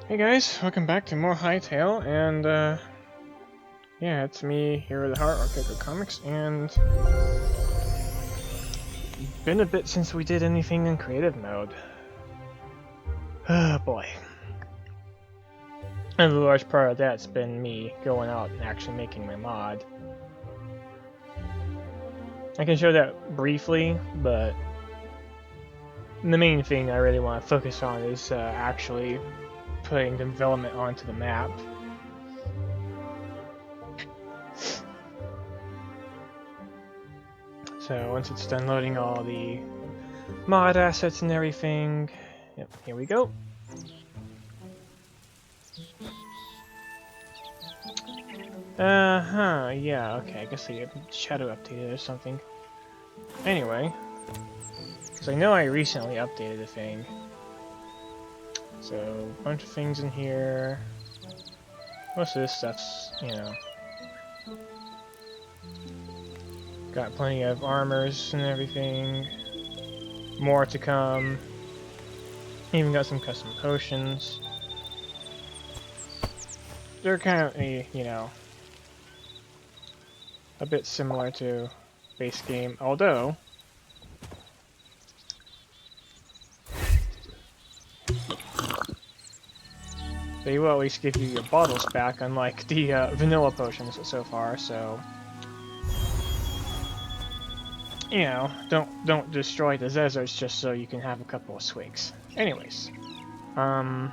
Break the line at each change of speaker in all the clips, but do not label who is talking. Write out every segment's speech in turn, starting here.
Hey guys, welcome back to more Hytale, and yeah, it's me here at the Heart Architect Comics, and been a bit since we did anything in creative mode. Oh boy. And a large part of that's been me going out and actually making my mod. I can show that briefly, but the main thing I really want to focus on is actually putting development onto the map. So once it's done loading all the mod assets and everything, yep, here we go. Yeah, okay, I guess they shadow updated or something. Anyway, because I know I recently updated the thing. So, a bunch of things in here. Most of this stuff's, you know, got plenty of armors and everything. More to come. Even got some custom potions. They're kind of, you know, a bit similar to base game, although they will at least give you your bottles back, unlike the vanilla potions so far. So, you know, don't destroy the deserts just so you can have a couple of swigs. Anyways, I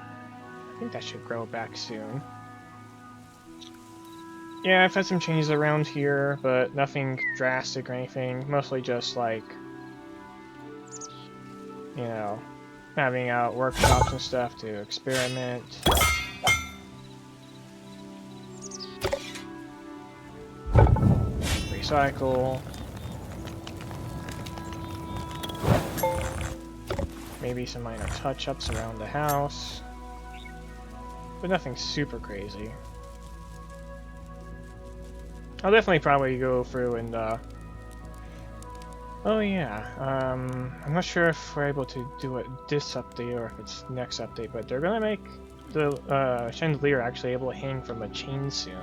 think that should grow back soon. Yeah, I've had some changes around here, but nothing drastic or anything. Mostly just like, you know, having out workshops and stuff to experiment. Recycle. Maybe some minor touch-ups around the house. But nothing super crazy. I'll definitely probably go through and, oh yeah, I'm not sure if we're able to do it this update or if it's next update, but they're gonna make the, chandelier actually able to hang from a chain soon.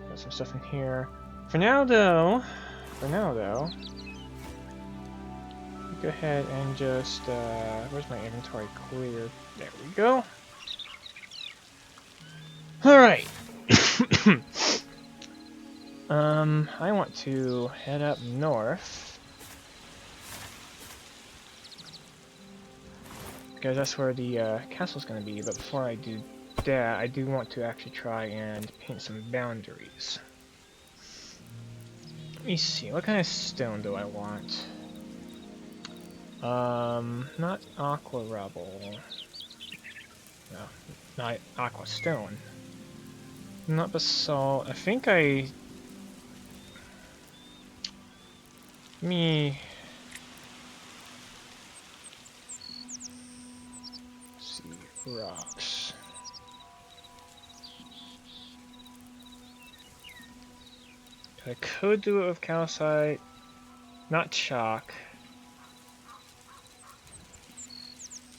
Got some stuff in here. For now though, go ahead and just, where's my inventory clear? There we go. Alright. I want to head up north. Because that's where the castle's gonna be, but before I do that, I do want to actually try and paint some boundaries. Let me see, what kind of stone do I want? Not aqua rubble. No, not aqua stone. Not basalt. I think me see rocks. I could do it with calcite, not chalk.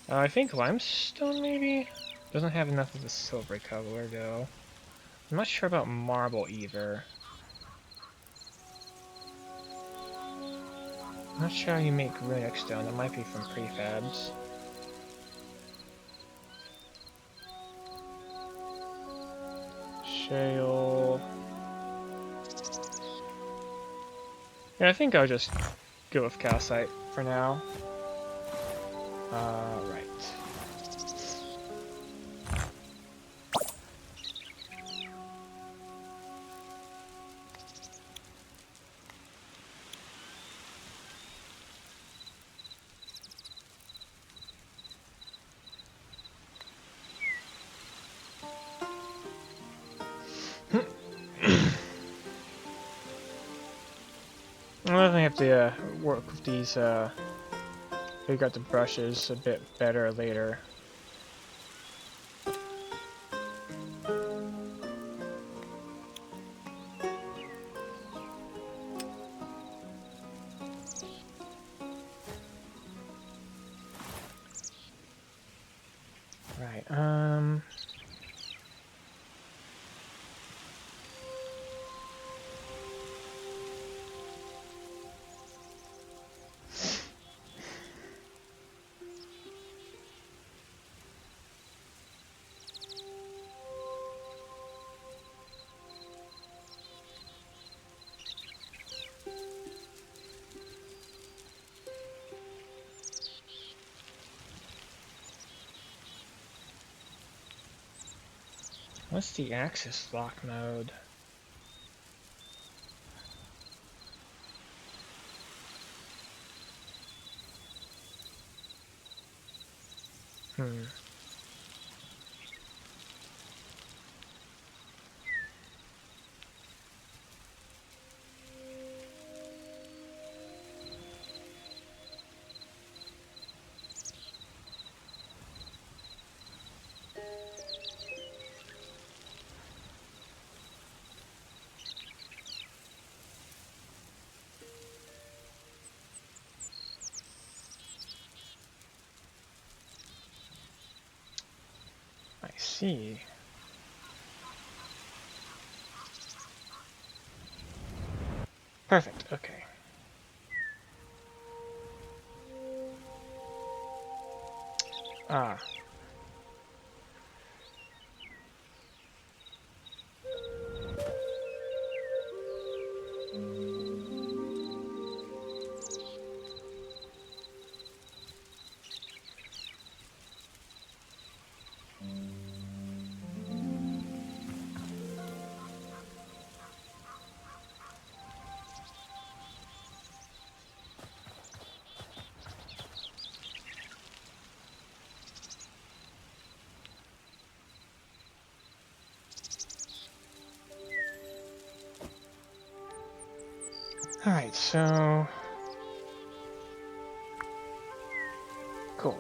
I think limestone maybe? Doesn't have enough of the silver color though. I'm not sure about marble either. I'm not sure how you make runic stone, that might be from prefabs. Shale. Yeah, I think I'll just go with calcite for now. Right. I definitely have to work with these, figure out the brushes a bit better later. Right, what's the axis lock mode? I see. Perfect, okay. Ah. Alright, so... Cool.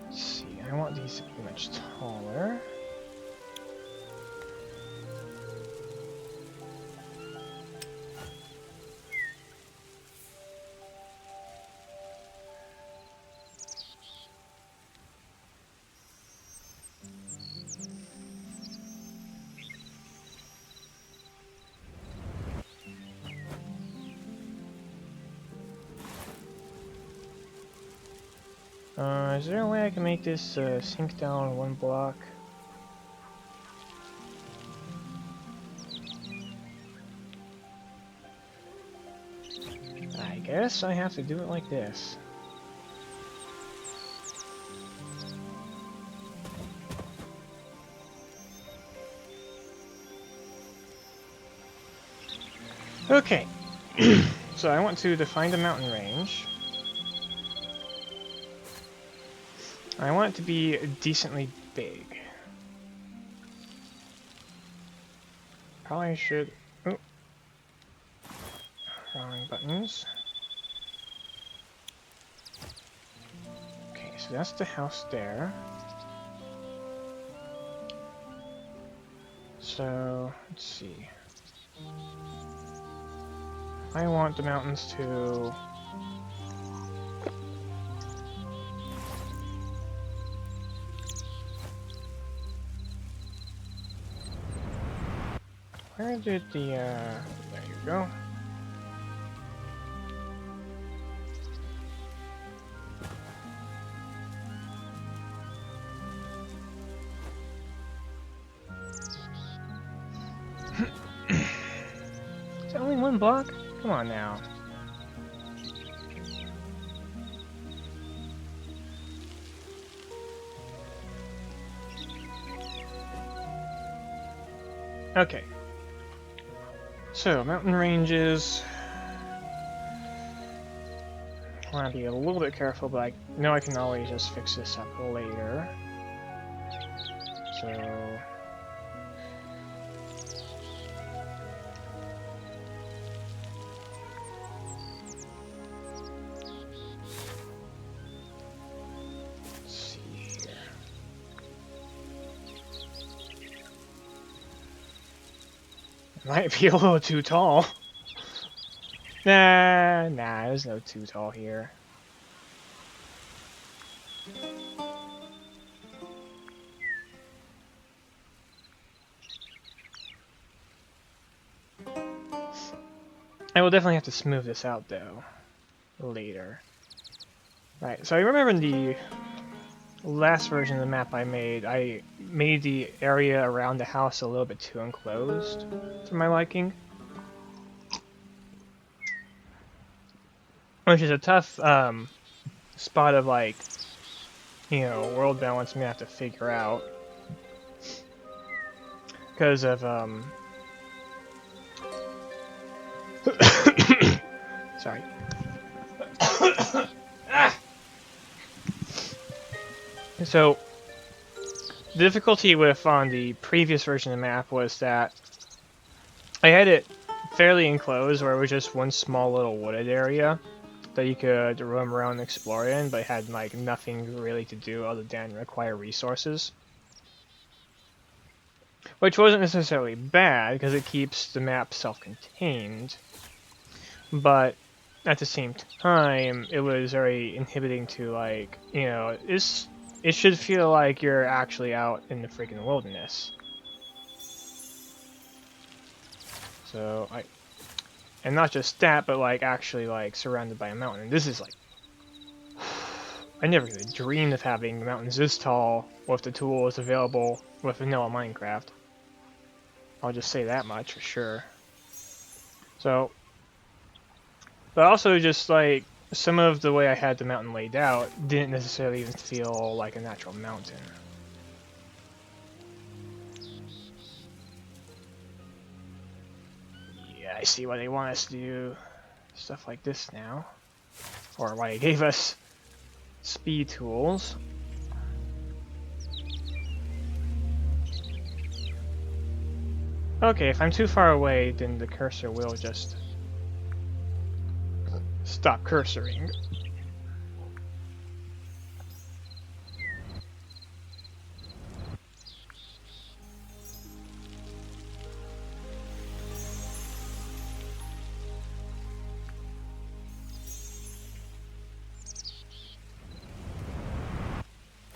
Let's see, I want these to be much taller. Is there a way I can make this sink down one block? I guess I have to do it like this. Okay, so I want to define the mountain range. I want it to be decently big. Probably should... Oh. Wrong buttons. Okay, so that's the house there. So, let's see. I want the mountains to... Where did the, there you go. Is it only one block? Come on now. Okay. So, mountain ranges. I want to be a little bit careful, but I know I can always just fix this up later. So... Let's see here. It might be a little too tall. Nah, there's no too tall here. I will definitely have to smooth this out though later. Right, so I remember in the last version of the map I made the area around the house a little bit too enclosed for my liking. Which is a tough spot of like, you know, world balance we have to figure out. Because of sorry. So the difficulty with on the previous version of the map was that I had it fairly enclosed where it was just one small little wooded area that you could roam around and explore in, but it had like nothing really to do other than require resources. Which wasn't necessarily bad because it keeps the map self-contained, but at the same time it was very inhibiting to like, you know, it should feel like you're actually out in the freaking wilderness. So and not just that, but like actually like surrounded by a mountain. And this is like, I never even dreamed of having mountains this tall with the tools available with vanilla Minecraft. I'll just say that much for sure. So, but also just like some of the way I had the mountain laid out didn't necessarily even feel like a natural mountain. Yeah, I see why they want us to do stuff like this now. Or why they gave us speed tools. Okay, if I'm too far away, then the cursor will just stop cursoring.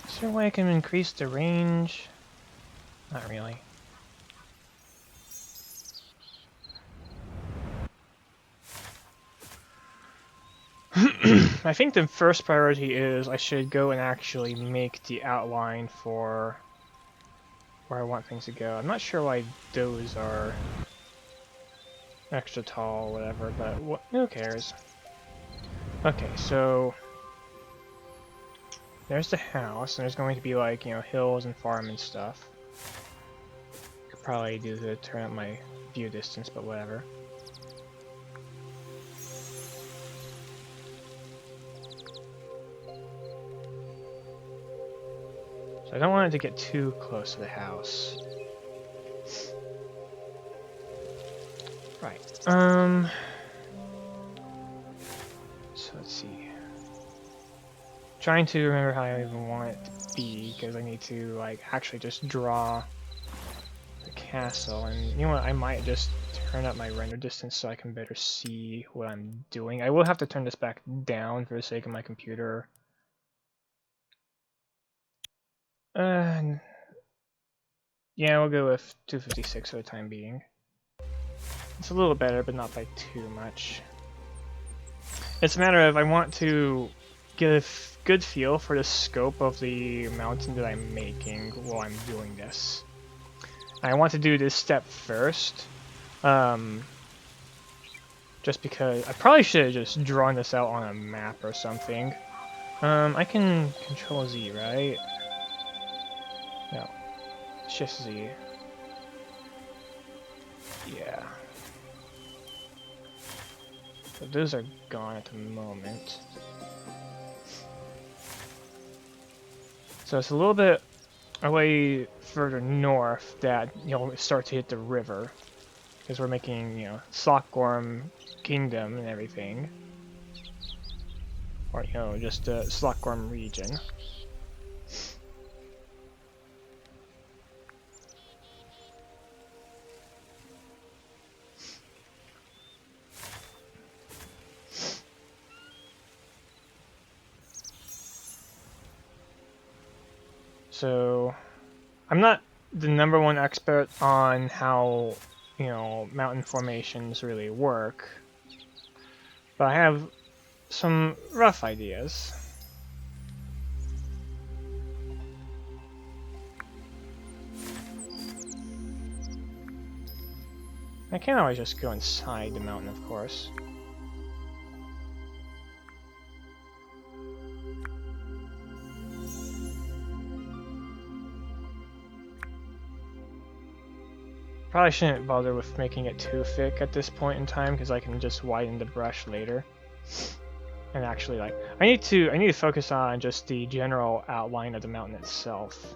Is there a way I can increase the range? Not really. I think the first priority is I should go and actually make the outline for where I want things to go. I'm not sure why those are extra tall or whatever, but who cares? Okay, so there's the house, and there's going to be like, you know, hills and farm and stuff. Could probably do to turn up my view distance, but whatever. So I don't want it to get too close to the house. Right. So let's see. Trying to remember how I even want it to be, because I need to like actually just draw the castle. And you know what? I might just turn up my render distance so I can better see what I'm doing. I will have to turn this back down for the sake of my computer. Yeah, we'll go with 256 for the time being. It's a little better, but not by too much. It's a matter of I want to get a good feel for the scope of the mountain that I'm making while I'm doing this. I want to do this step first, just because I probably should have just drawn this out on a map or something. I can Control Z, right? No, Shift Z. Yeah. So those are gone at the moment. So it's a little bit away further north that you'll start to hit the river, because we're making, you know, Sloc Gorm Kingdom and everything, or you know, just the Sloc Gorm region. So I'm not the #1 expert on how, you know, mountain formations really work, but I have some rough ideas. I can't always just go inside the mountain, of course. Probably shouldn't bother with making it too thick at this point in time, because I can just widen the brush later. And actually, like, I need to focus on just the general outline of the mountain itself.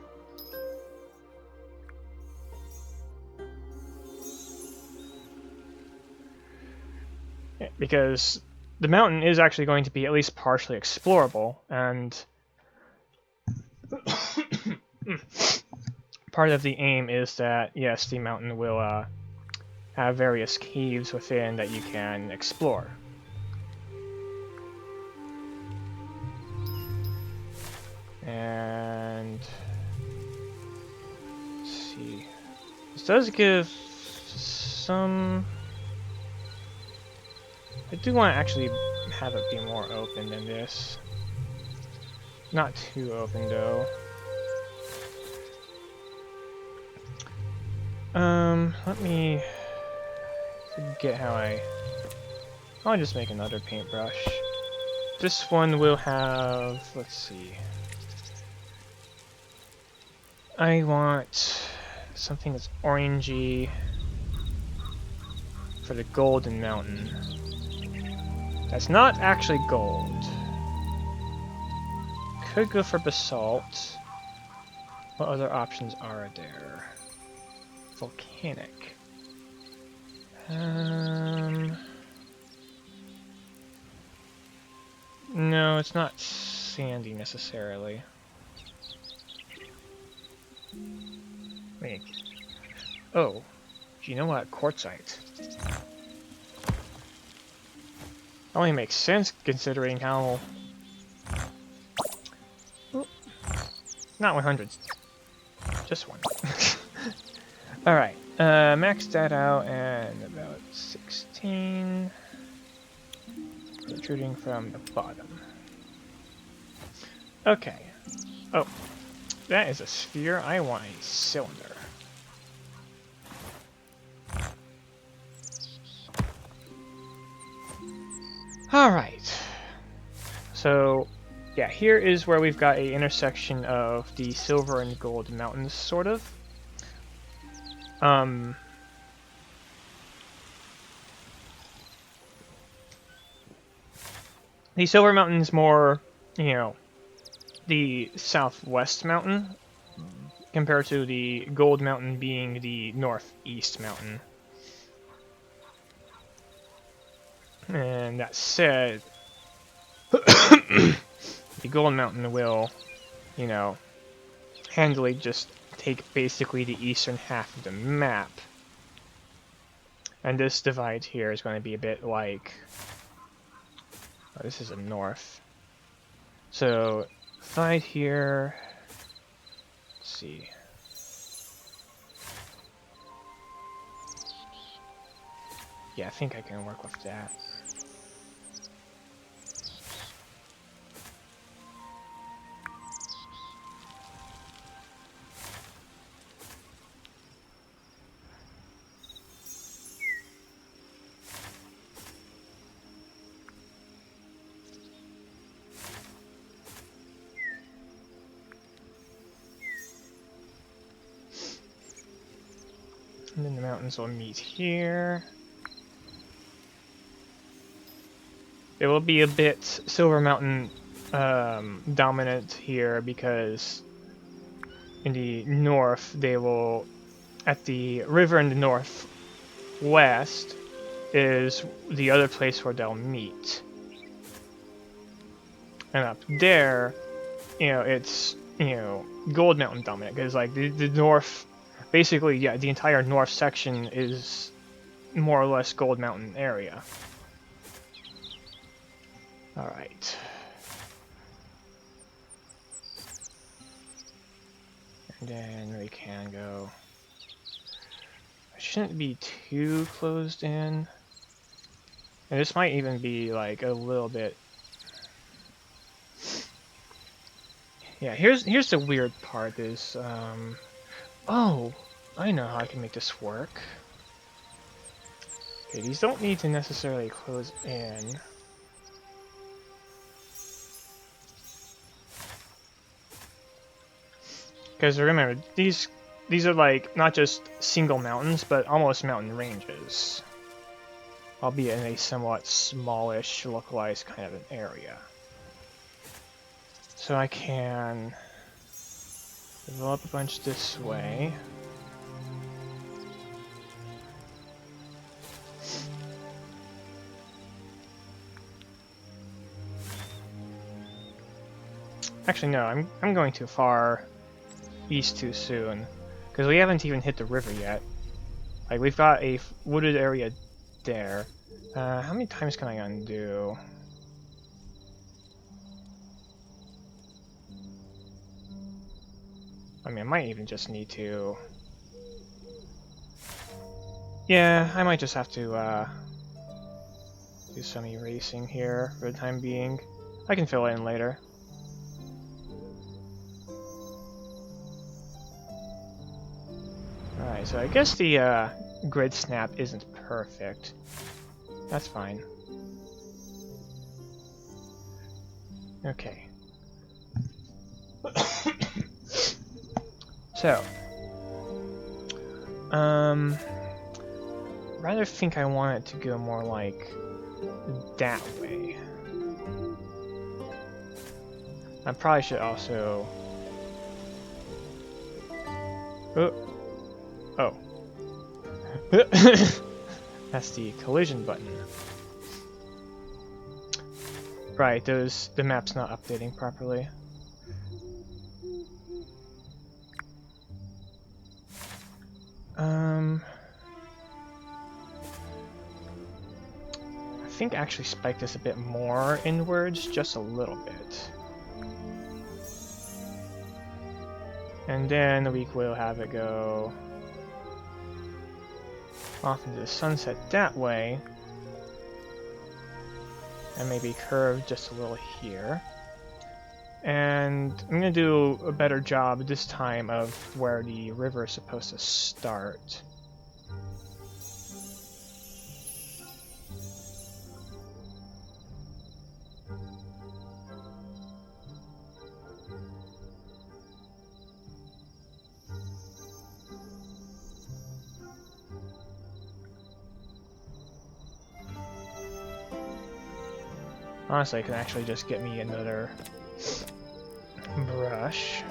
Yeah, because the mountain is actually going to be at least partially explorable, and part of the aim is that, yes, the mountain will have various caves within that you can explore. And let's see. This does give some... I do want to actually have it be more open than this. Not too open, though. Let me forget how I'll just make another paintbrush. This one will have, let's see. I want something that's orangey for the golden mountain. That's not actually gold. Could go for basalt. What other options are there? Volcanic. No, it's not sandy necessarily. Wait. Oh, do you know what? Quartzite. Only makes sense considering how... Oop. Not 100. Just one. Alright, max that out and about 16. Protruding from the bottom. Okay. Oh, that is a sphere. I want a cylinder. Alright. So, yeah, here is where we've got a intersection of the silver and gold mountains, sort of. The silver mountain's more, you know, the southwest mountain, compared to the gold mountain being the northeast mountain. And that said, the gold mountain will, you know, handily just take basically the eastern half of the map. And this divide here is going to be a bit like... Oh, this is a north. So, divide here... Let's see. Yeah, I think I can work with that. And then the mountains will meet here. It will be a bit Silver Mountain dominant here because in the north they will, at the river in the northwest is the other place where they'll meet. And up there, you know, it's, you know, Gold Mountain dominant because like the north, basically, yeah, the entire north section is more or less Gold Mountain area. Alright. Then we can go. I shouldn't be too closed in. And this might even be like a little bit. Yeah, here's the weird part is oh, I know how I can make this work. Okay, these don't need to necessarily close in. Because remember, these are like not just single mountains, but almost mountain ranges. Albeit in a somewhat smallish, localized kind of an area. So I can develop a bunch this way. Actually, no, I'm going too far east too soon. Because we haven't even hit the river yet. Like, we've got a wooded area there. How many times can I undo? I mean, I might even just need to... Yeah, I might just have to, do some erasing here for the time being. I can fill it in later. Alright, so I guess the, grid snap isn't perfect. That's fine. Okay. So, rather think I want it to go more like that way. I probably should also. Oh. That's the collision button. Right, the map's not updating properly. I think actually spike this a bit more inwards, just a little bit. And then we will have it go off into the sunset that way. And maybe curve just a little here. And I'm going to do a better job this time of where the river is supposed to start. Honestly, it can actually just get me another brush.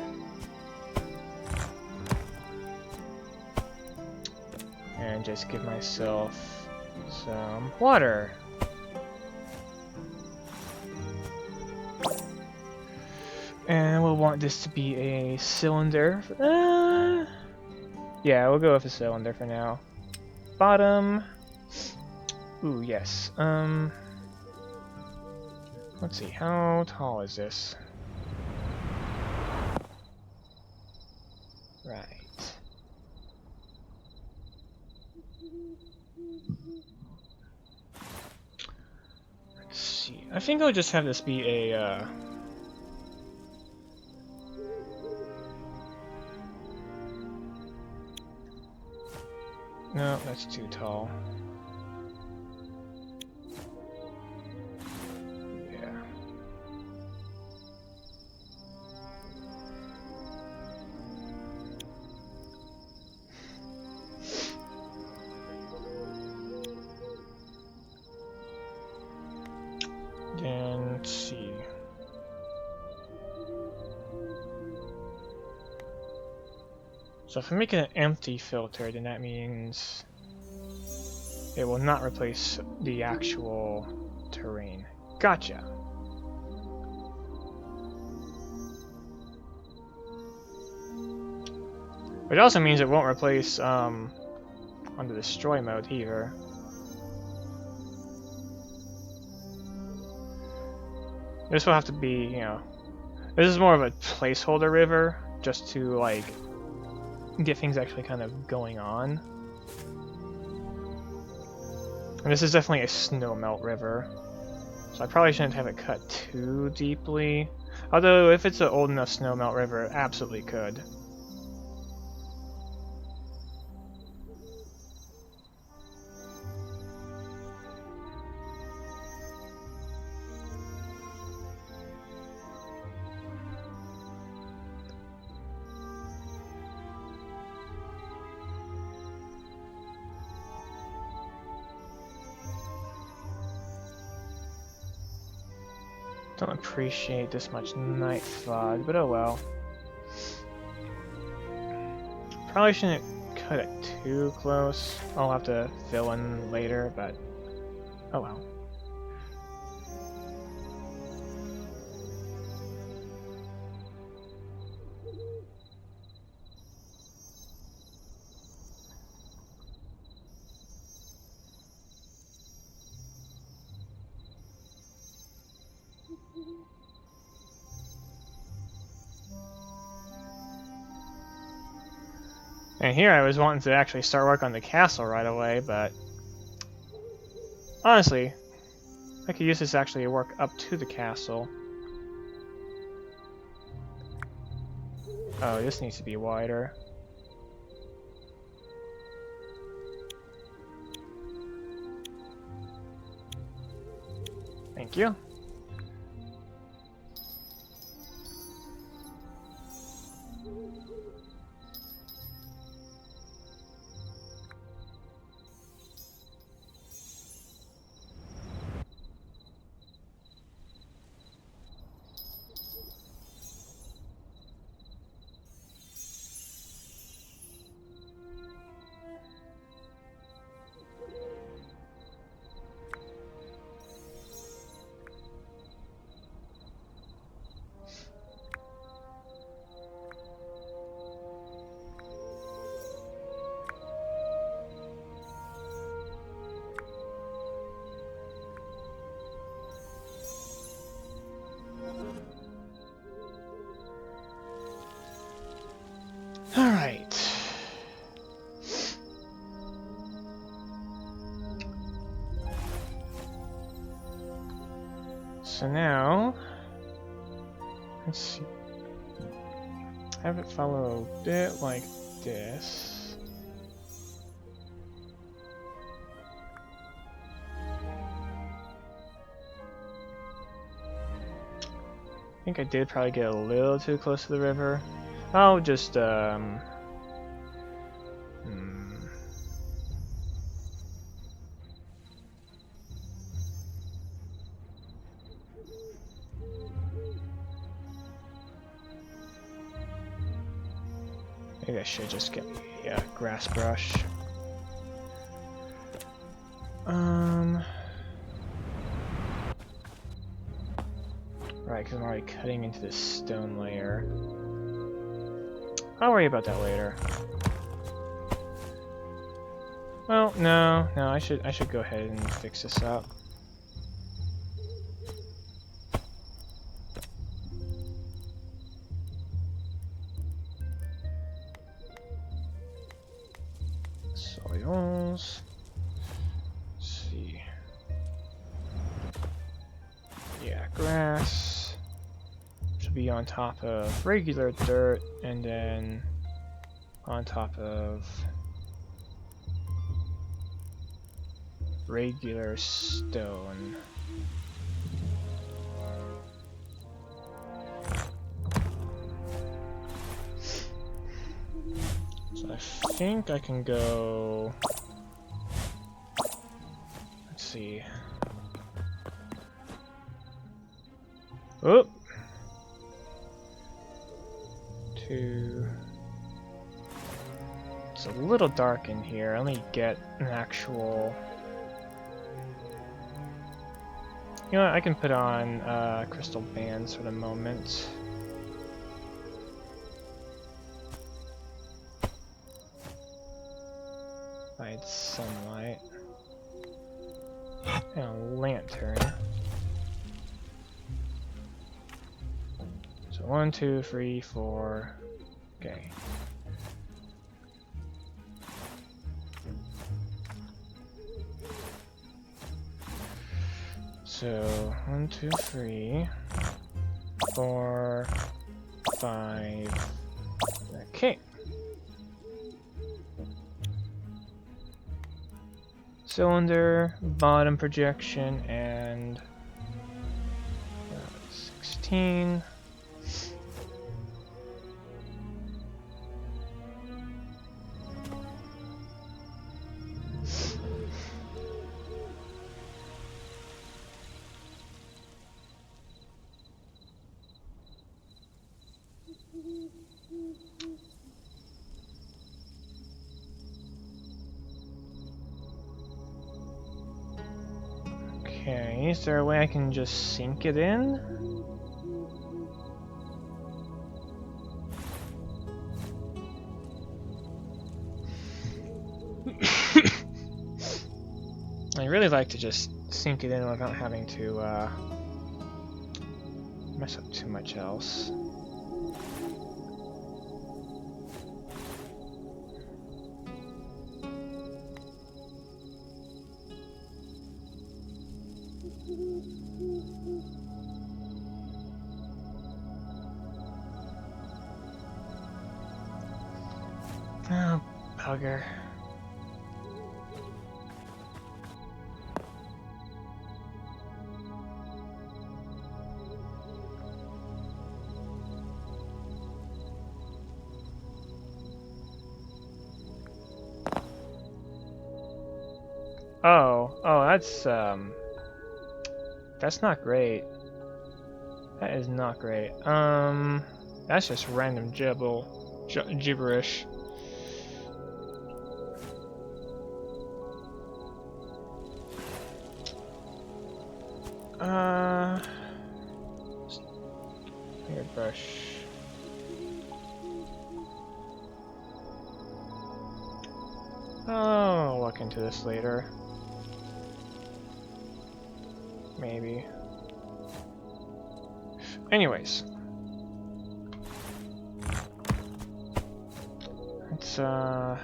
And just give myself some water. And we'll want this to be a cylinder. Yeah, we'll go with a cylinder for now. Bottom. Ooh, yes. Let's see, how tall is this? Right. Let's see. I think I'll just have this be a, No, that's too tall. Then, let's see. So if I make it an empty filter, then that means it will not replace the actual terrain. Gotcha. But it also means it won't replace on the destroy mode either. This will have to be, you know, this is more of a placeholder river, just to like get things actually kind of going on. And this is definitely a snowmelt river, so I probably shouldn't have it cut too deeply. Although, if it's an old enough snowmelt river, it absolutely could. Don't appreciate this much night fog, but oh well. Probably shouldn't cut it too close. I'll have to fill in later, but oh well. And here I was wanting to actually start work on the castle right away, but honestly, I could use this to actually work up to the castle. Oh, this needs to be wider. Thank you. Alright. So now, let's see. Have it follow a bit like this. I think I did probably get a little too close to the river. I'll just, maybe I should just get a grass brush. Right, because I'm already cutting into this stone layer. I'll worry about that later. Well, no, I should go ahead and fix this up. Soils. Let's see. Yeah, grass. Should be on top of regular dirt, and then on top of regular stone. So I think I can go, let's see. Oh! It's a little dark in here. I only get an actual... You know what, I can put on crystal bands for the moment. Hide sunlight. And a lantern. So 1, 2, 3, 4. Okay. So 1, 2, 3, 4, 5. Okay. Cylinder, bottom projection, and 16. Okay, is there a way I can just sink it in? I really like to just sink it in without having to mess up too much else. Oh, bugger. Oh, that's not great. That is not great. That's just random gibberish. Airbrush. I'll look into this later. Maybe. Anyways. Let's, yeah,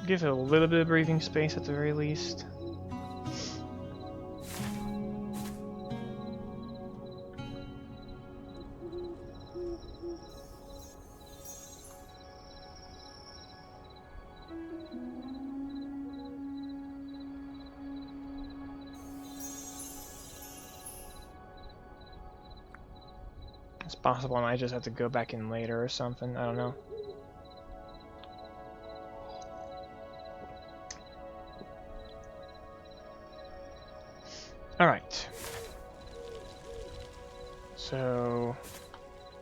give it a little bit of breathing space at the very least. It's possible I might just have to go back in later or something, I don't know. Alright. So,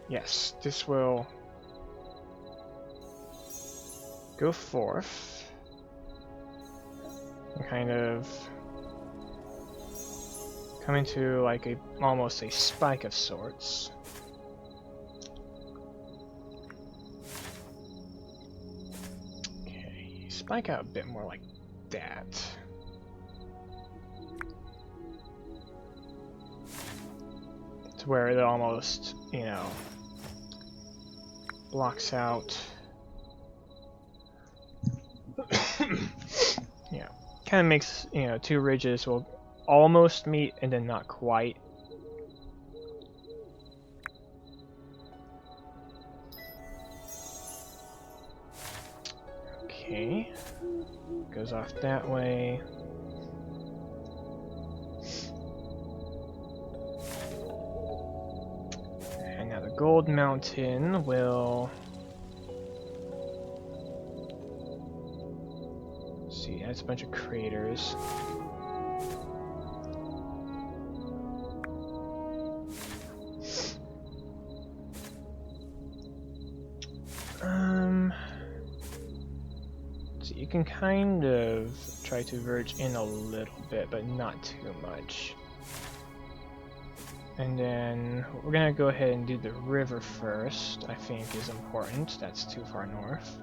yes, this will go forth and kind of come into like almost a spike of sorts. Okay, spike out a bit more like that. To where it almost, you know, blocks out. Yeah, kind of makes, you know, two ridges will almost meet and then not quite. Okay, goes off that way. And now the gold mountain will... see, that's a bunch of craters. So you can kind of try to verge in a little bit, but not too much. And then we're gonna go ahead and do the river first, I think is important. That's too far north.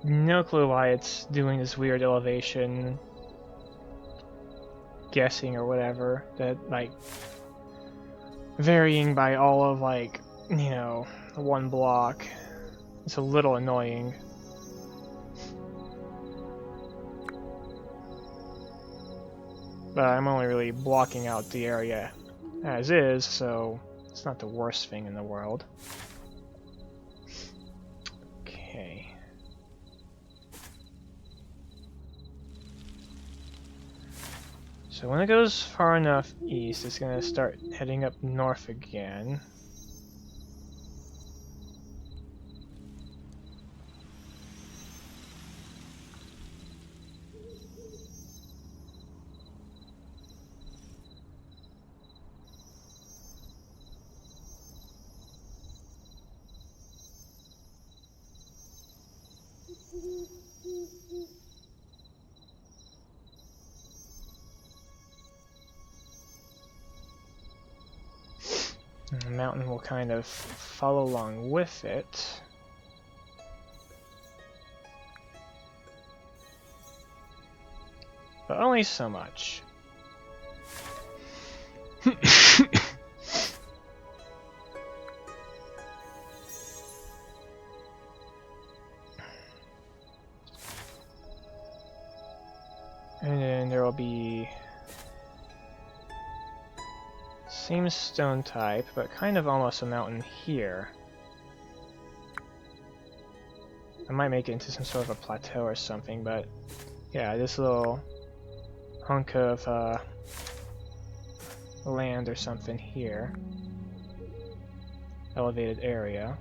No clue why it's doing this weird elevation guessing or whatever, that like varying by all of like, you know, one block. It's a little annoying. But I'm only really blocking out the area as is, so it's not the worst thing in the world. Okay. So when it goes far enough east, it's going to start heading up north again. And the mountain will kind of follow along with it. But only so much. And then there will be same stone type, but kind of almost a mountain here. I might make it into some sort of a plateau or something, but yeah, this little hunk of land or something here. Elevated area.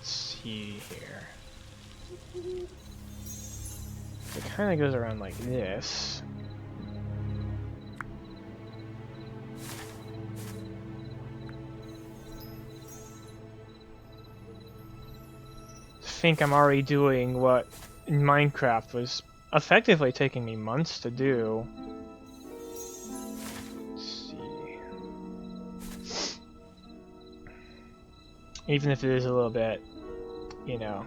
See here. It kind of goes around like this. I think I'm already doing what in Minecraft was effectively taking me months to do. Let's see. Even if it is a little bit, you know,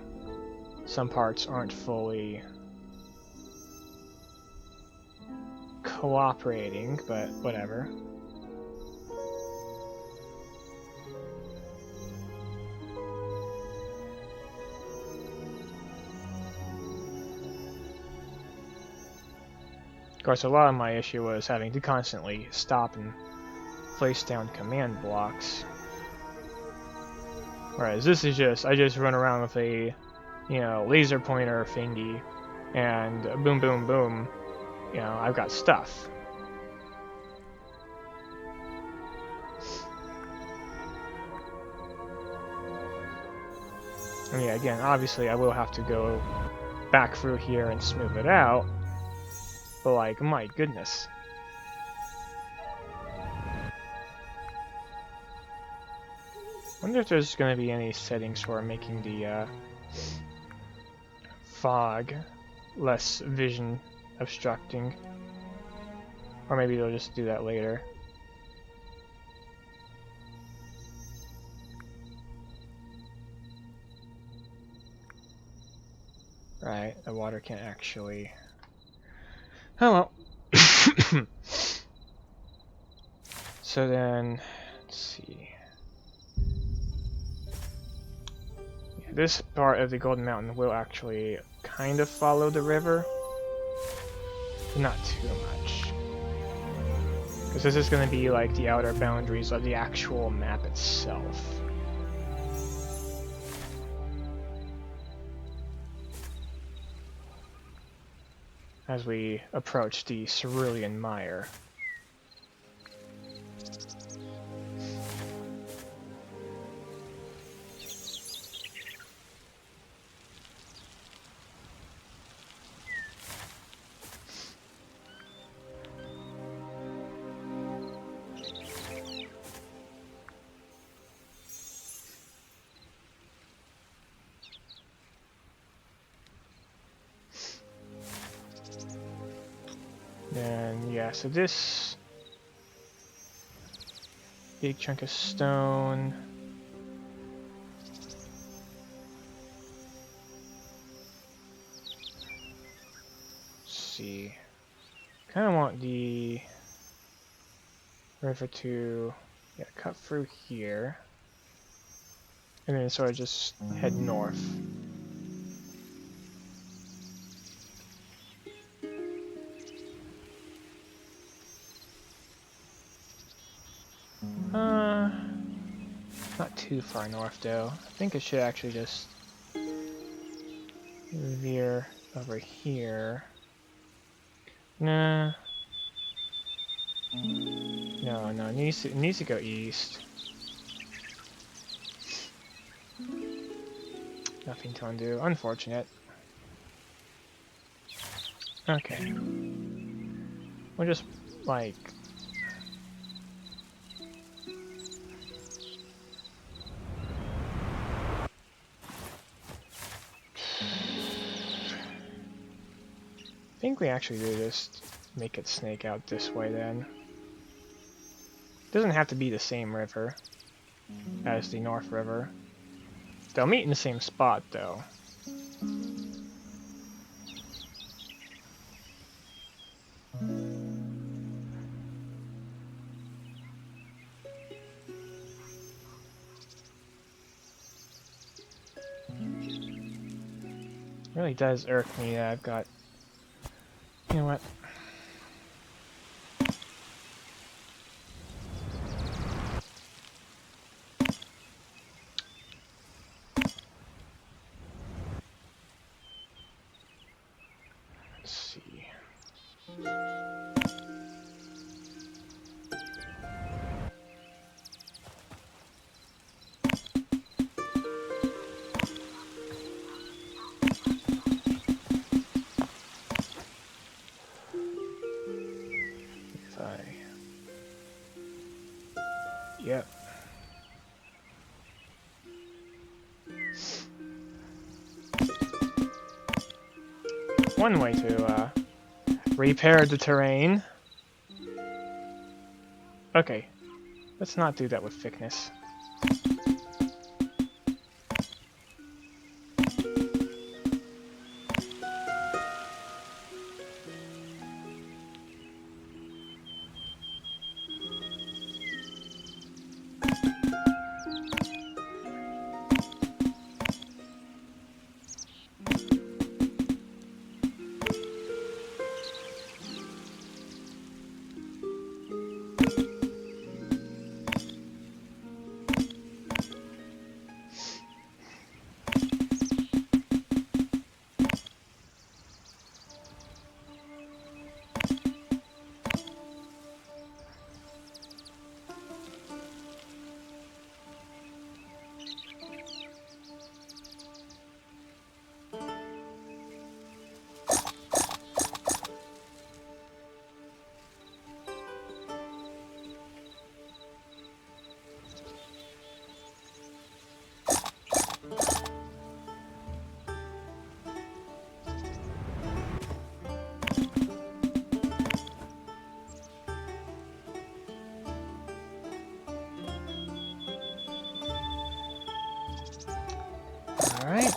some parts aren't fully cooperating, but whatever. Of course, a lot of my issue was having to constantly stop and place down command blocks. Whereas this is just, I just run around with a, you know, laser pointer thingy, and boom, boom, boom, you know, I've got stuff. And yeah, again, obviously I will have to go back through here and smooth it out, but like, my goodness. I wonder if there's going to be any settings for making the fog less vision obstructing. Or maybe they'll just do that later. Right, the water can't actually... Oh well. So then, let's see. This part of the Golden Mountain will actually kind of follow the river. Not too much. Because this is going to be like the outer boundaries of the actual map itself. as we approach the Cerulean Mire. And yeah, so this big chunk of stone. Let's see. Kind of want the river to cut through here. And then sort of just head north. Not too far north though. I think it should actually just veer over here. Nah. No, it needs to go east. Nothing to undo. Unfortunate. Okay. We'll just, like... I think we actually do just make it snake out this way then. Doesn't have to be the same river as the North River. They'll meet in the same spot though. It really does irk me that I've got... You know what? Let's see. Yep. One way to repair the terrain. Okay, let's not do that with thickness. Alright.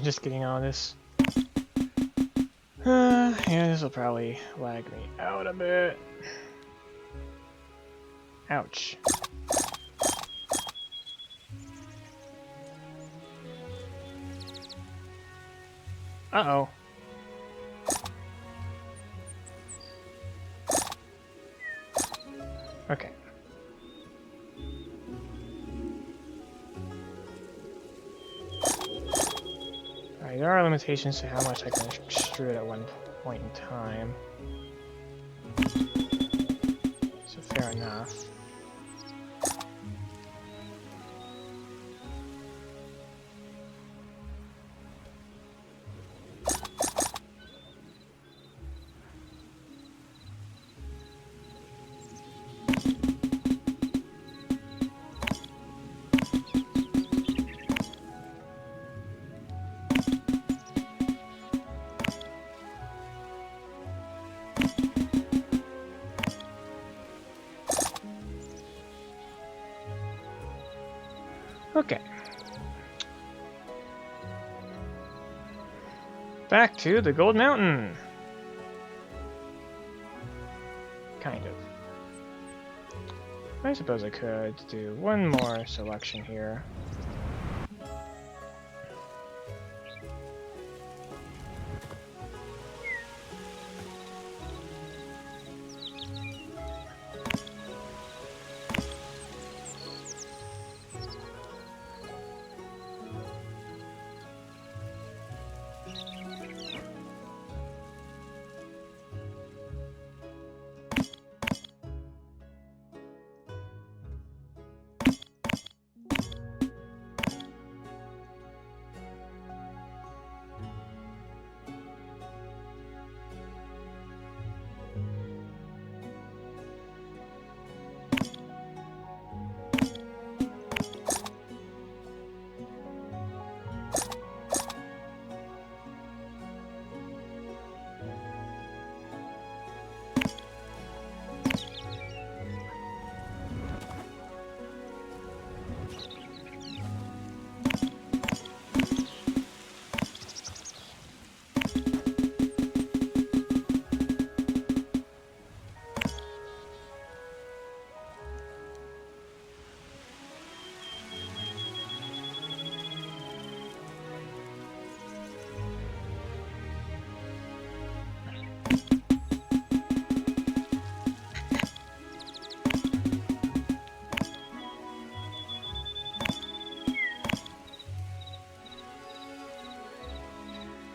Just getting all this. Yeah, this will probably lag me out a bit. Ouch. Uh-oh. Okay. Alright, there are limitations to how much I can extrude at one point in time. So fair enough. Okay. Back to the Gold Mountain. Kind of. I suppose I could do one more selection here.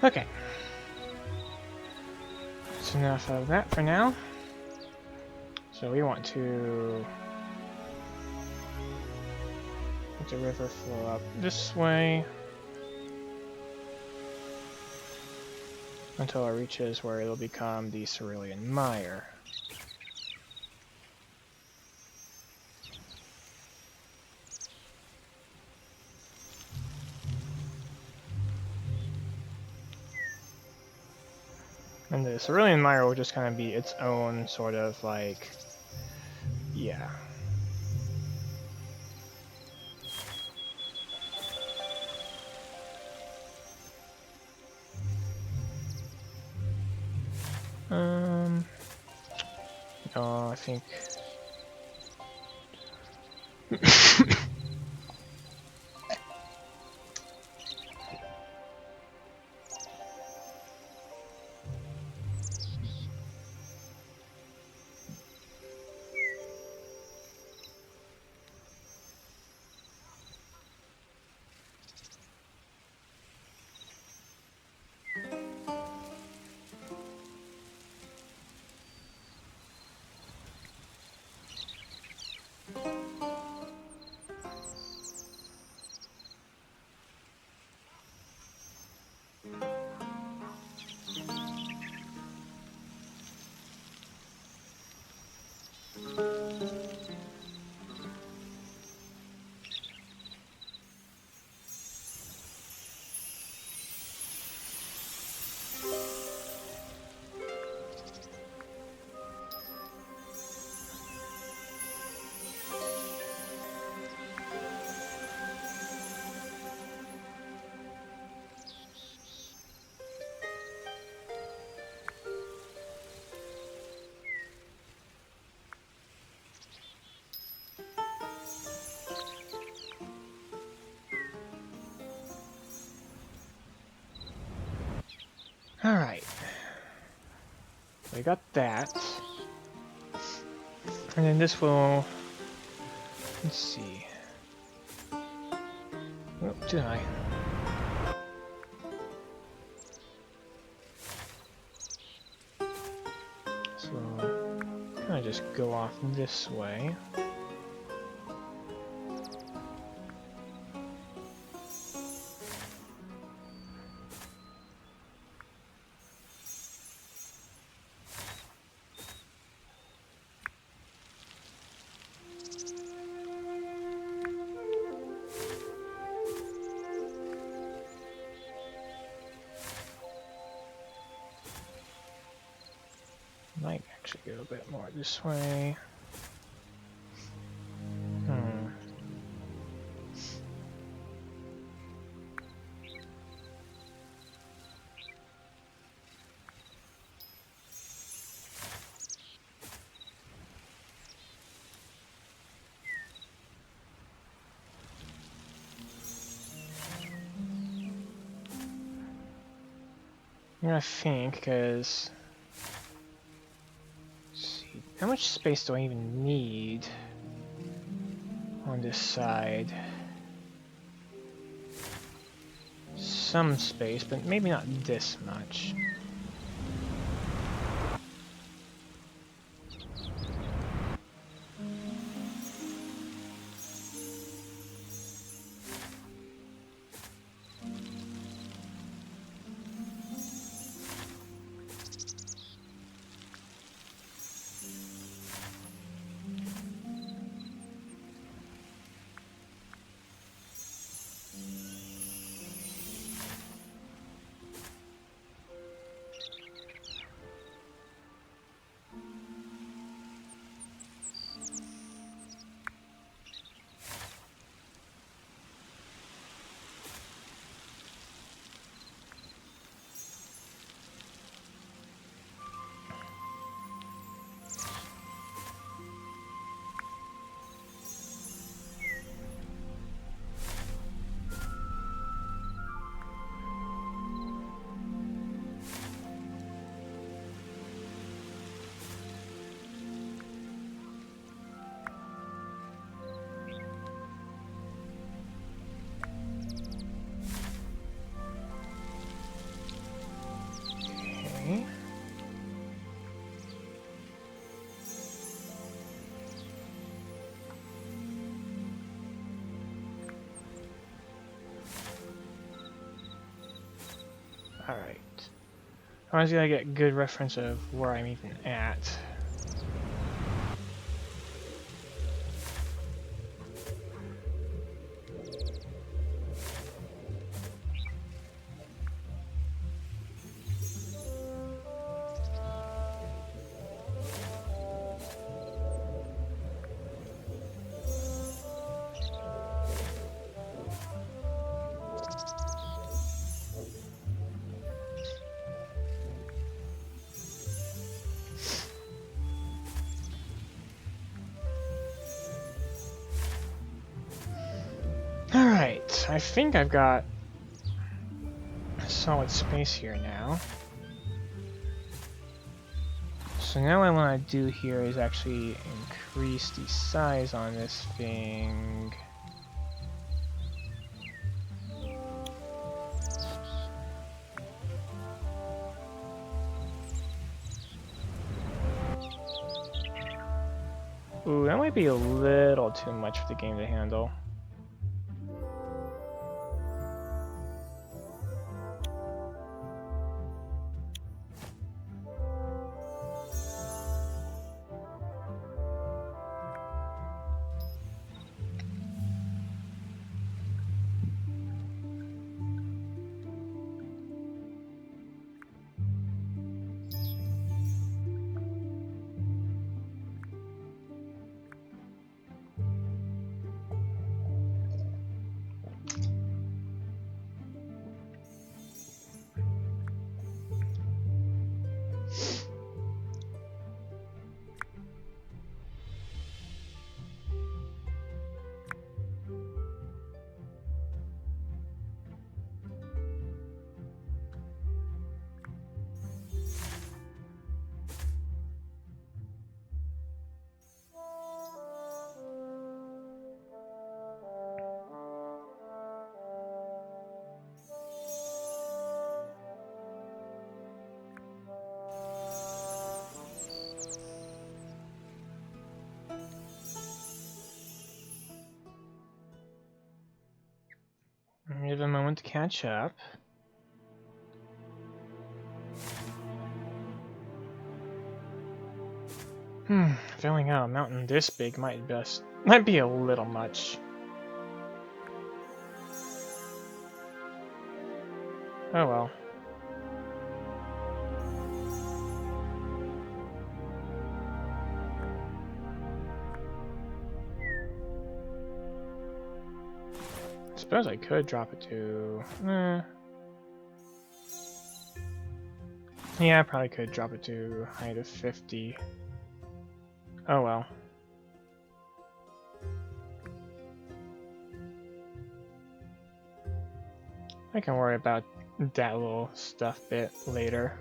Okay. That's enough of that for now. So we want to let the river flow up this way until it reaches where it'll become the Cerulean Mire. And the Cerulean Mire will just kind of be its own sort of like, yeah. No, I think. Alright. We got that. And then this will... Let's see. Oh, too high. So, kind of just go off this way. Might actually go a bit more this way. I think, because... see, how much space do I even need on this side? Some space, but maybe not this much. Okay. Alright. Honestly, I get good reference of where I'm even at. Alright, I think I've got a solid space here now. So now what I want to do here is actually increase the size on this thing. Ooh, that might be a little too much for the game to handle. to catch up. Filling out a mountain this big might be a little much. Oh well. I suppose I could drop it to... Yeah, I probably could drop it to height of 50. Oh well. I can worry about that little stuff bit later.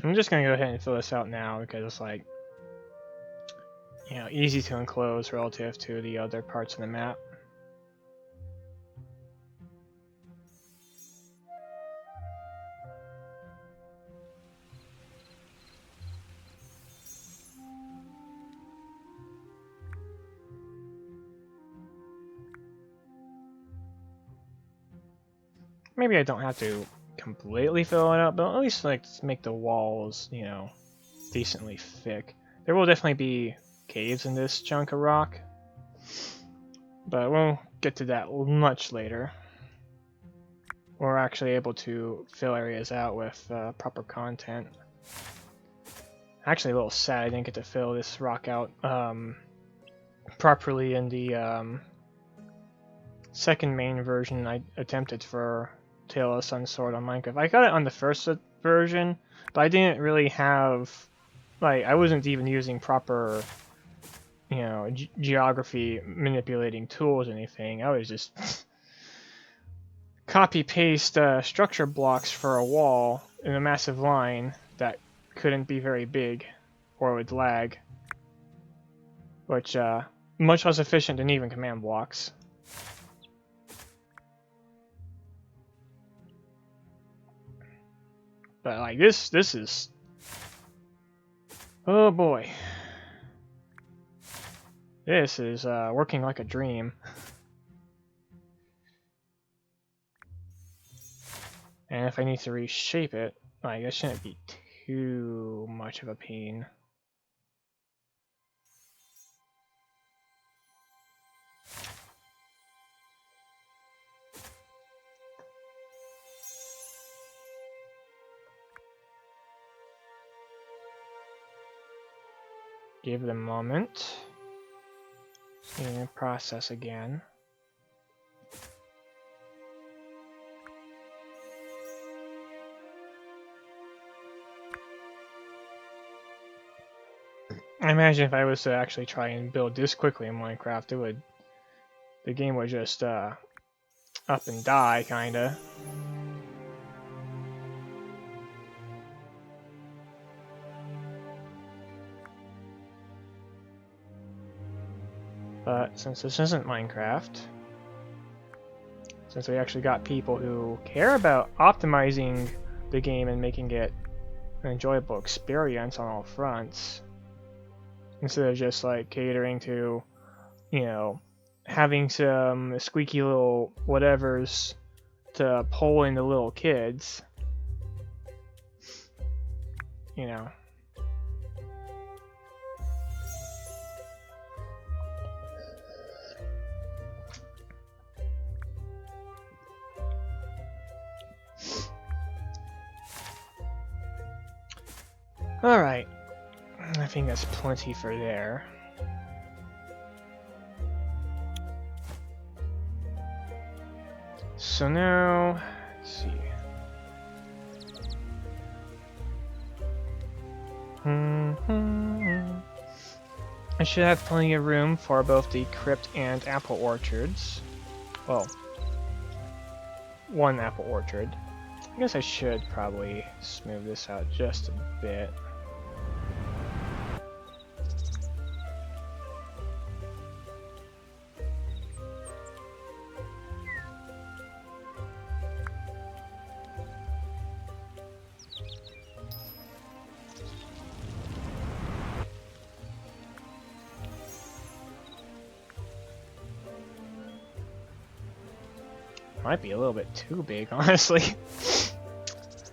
I'm just gonna go ahead and fill this out now because it's like, you know, easy to enclose relative to the other parts of the map. Maybe I don't have to completely fill it out, but at least like make the walls, you know, decently thick. There will definitely be caves in this chunk of rock, but we'll get to that much later. We're actually able to fill areas out with proper content. Actually, a little sad I didn't get to fill this rock out properly in the second main version I attempted for Tale of Sunsword on Minecraft. I got it on the first version, but I didn't really have, like, I wasn't even using proper, you know, geography manipulating tools or anything. I was just copy-paste structure blocks for a wall in a massive line that couldn't be very big or would lag, which much less efficient than even command blocks. But like this is, oh boy, this is working like a dream. And if I need to reshape it, like, it shouldn't be too much of a pain. Give it a moment. And process again. I imagine if I was to actually try and build this quickly in Minecraft, the game would just up and die, kinda. But since this isn't Minecraft, since we actually got people who care about optimizing the game and making it an enjoyable experience on all fronts, instead of just like catering to, you know, having some squeaky little whatevers to pull in the little kids, you know. Alright, I think that's plenty for there. So now, let's see. I should have plenty of room for both the crypt and apple orchards. Well, one apple orchard. I guess I should probably smooth this out just a bit. Might be a little bit too big, honestly.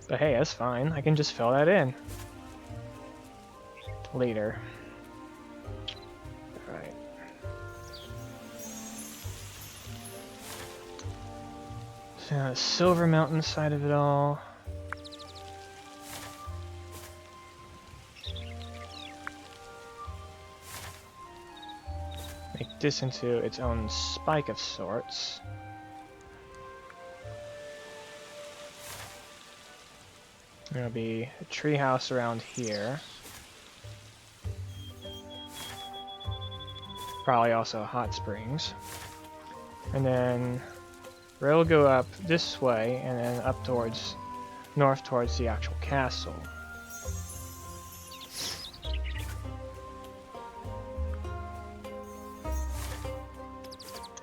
But hey, that's fine. I can just fill that in later. Alright. So now the Silver Mountain side of it all. Make this into its own spike of sorts. There'll be a treehouse around here. Probably also hot springs. And then we'll go up this way and then up towards north towards the actual castle.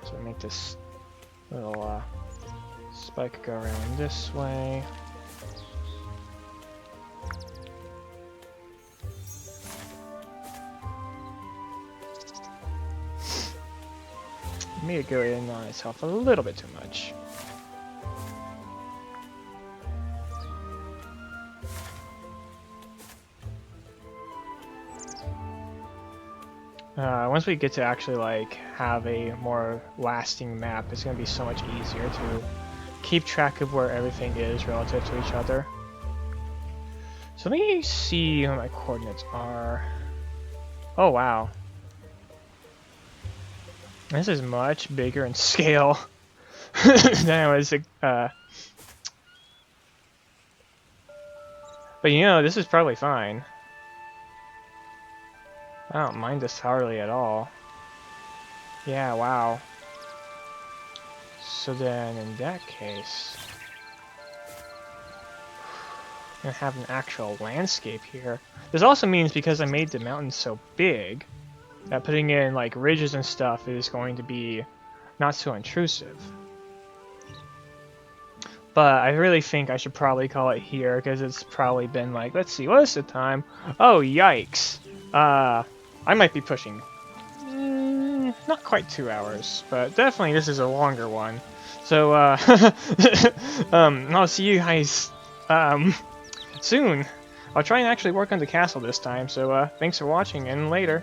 So make this little spike go around this way. May go in on itself a little bit too much. Once we get to actually like have a more lasting map, it's going to be so much easier to keep track of where everything is relative to each other. So let me see what my coordinates are. Oh wow. This is much bigger in scale than I was, but you know, this is probably fine. I don't mind this hardly at all. Yeah, wow. So then, in that case, I'm gonna have an actual landscape here. This also means because I made the mountains so big, that putting in like ridges and stuff is going to be not so intrusive. But I really think I should probably call it here because it's probably been like, let's see, what is the time? Oh, yikes. I might be pushing. Not quite 2 hours, but definitely this is a longer one. So, I'll see you guys soon. I'll try and actually work on the castle this time, so thanks for watching and later.